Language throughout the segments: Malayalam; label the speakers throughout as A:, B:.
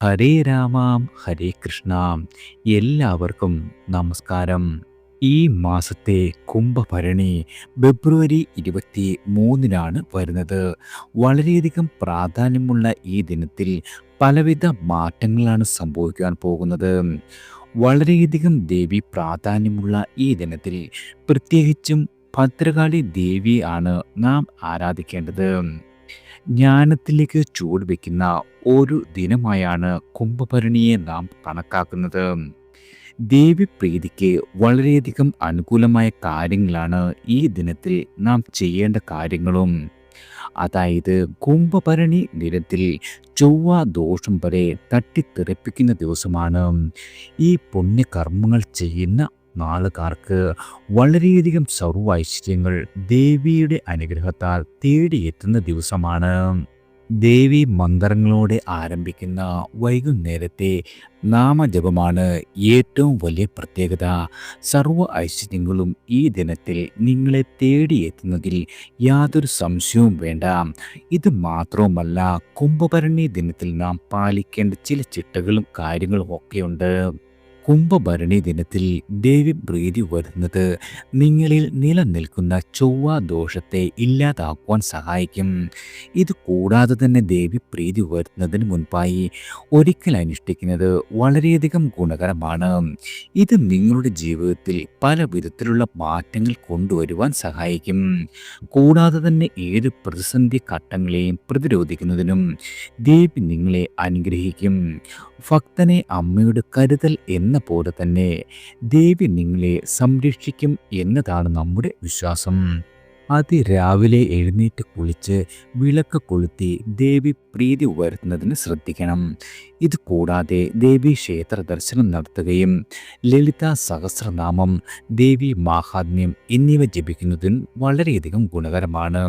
A: ഹരേ രാമാം ഹരേ കൃഷ്ണ. എല്ലാവർക്കും നമസ്കാരം. ഈ മാസത്തെ കുംഭഭരണി ഫെബ്രുവരി 23-നാണ് വരുന്നത്. വളരെയധികം പ്രാധാന്യമുള്ള ഈ ദിനത്തിൽ പലവിധ മാറ്റങ്ങളാണ് സംഭവിക്കാൻ പോകുന്നത്. വളരെയധികം ദേവി പ്രാധാന്യമുള്ള ഈ ദിനത്തിൽ പ്രത്യേകിച്ചും ഭദ്രകാളി ദേവിയാണ് നാം ആരാധിക്കേണ്ടത്. ജ്ഞാനത്തിലേക്ക് ചുവടുവെക്കുന്ന ഒരു ദിനമായാണ് കുംഭഭരണിയെ നാം കണക്കാക്കുന്നത്. ദേവിപ്രീതിക്ക് വളരെയധികം അനുകൂലമായ കാര്യങ്ങളാണ് ഈ ദിനത്തിൽ നാം ചെയ്യേണ്ട കാര്യങ്ങളും. അതായത് കുംഭഭരണി ദിനത്തിൽ ചൊവ്വ ദോഷം വരെ തട്ടിത്തെറിപ്പിക്കുന്ന ദിവസമാണ്. ഈ പുണ്യകർമ്മങ്ങൾ ചെയ്യുന്ന നാളുകാർക്ക് വളരെയധികം സർവ്വ ഐശ്വര്യങ്ങൾ ദേവിയുടെ അനുഗ്രഹത്താൽ തേടിയെത്തുന്ന ദിവസമാണ്. ദേവി മന്ത്രങ്ങളോടെ ആരംഭിക്കുന്ന വൈകുന്നേരത്തെ നാമജപമാണ് ഏറ്റവും വലിയ പ്രത്യേകത. സർവ്വ ഐശ്വര്യങ്ങളും ഈ ദിനത്തിൽ നിങ്ങളെ തേടിയെത്തുന്നതിൽ യാതൊരു സംശയവും വേണ്ട. ഇത് മാത്രവുമല്ല, കുംഭഭരണി ദിനത്തിൽ നാം പാലിക്കേണ്ട ചില ചിട്ടകളും കാര്യങ്ങളും ഒക്കെയുണ്ട്. കുംഭഭരണി ദിനത്തിൽ ദേവി പ്രീതി വരുന്നത് നിങ്ങളിൽ നിലനിൽക്കുന്ന ചൊവ്വ ദോഷത്തെ ഇല്ലാതാക്കുവാൻ സഹായിക്കും. ഇത് കൂടാതെ തന്നെ ദേവി പ്രീതി വരുന്നതിന് മുൻപായി ഒരിക്കൽ അനുഷ്ഠിക്കുന്നത് വളരെയധികം ഗുണകരമാണ്. ഇത് നിങ്ങളുടെ ജീവിതത്തിൽ പല വിധത്തിലുള്ള മാറ്റങ്ങൾ കൊണ്ടുവരുവാൻ സഹായിക്കും. കൂടാതെ തന്നെ ഏത് പ്രതിസന്ധി ഘട്ടങ്ങളെയും പ്രതിരോധിക്കുന്നതിനും ദേവി നിങ്ങളെ അനുഗ്രഹിക്കും. ഭക്തനെ അമ്മയുടെ കരുതൽ എന്ന പോലെ തന്നെ ദേവി നിങ്ങളെ സംരക്ഷിക്കും എന്നതാണ് നമ്മുടെ വിശ്വാസം. അതിരാവിലെ എഴുന്നേറ്റ് കുളിച്ച് വിളക്ക് കൊളുത്തി ദേവി പ്രീതി വരുത്തുന്നതിന് ശ്രദ്ധിക്കണം. ഇത് കൂടാതെ ദേവി ക്ഷേത്ര ദർശനം നടത്തുകയും ലളിത സഹസ്രനാമം, ദേവി മാഹാത്മ്യം എന്നിവ ജപിക്കുന്നതിന് വളരെയധികം ഗുണകരമാണ്.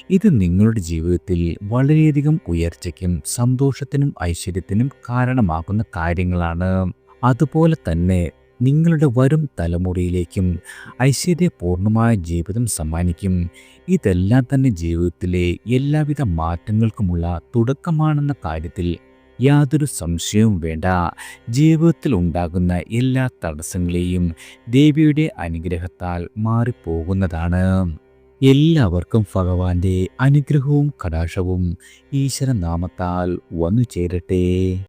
A: ഇത് നിങ്ങളുടെ ജീവിതത്തിൽ വളരെയധികം ഉയർച്ചയ്ക്കും സന്തോഷത്തിനും ഐശ്വര്യത്തിനും കാരണമാകുന്ന കാര്യങ്ങളാണ്. അതുപോലെ തന്നെ നിങ്ങളുടെ വരും തലമുറയിലേക്കും ഐശ്വര്യപൂർണമായ ജീവിതം സമ്മാനിക്കും. ഇതെല്ലാം തന്നെ ജീവിതത്തിലെ എല്ലാവിധ മാറ്റങ്ങൾക്കുമുള്ള തുടക്കമാണെന്ന കാര്യത്തിൽ യാതൊരു സംശയവും വേണ്ട. ജീവിതത്തിൽ ഉണ്ടാകുന്ന എല്ലാ തടസ്സങ്ങളെയും ദേവിയുടെ അനുഗ്രഹത്താൽ മാറിപ്പോകുന്നതാണ്. എല്ലാവർക്കും ഭഗവാന്റെ അനുഗ്രഹവും കടാക്ഷവും ഈശ്വരനാമത്താൽ വന്നു ചേരട്ടെ.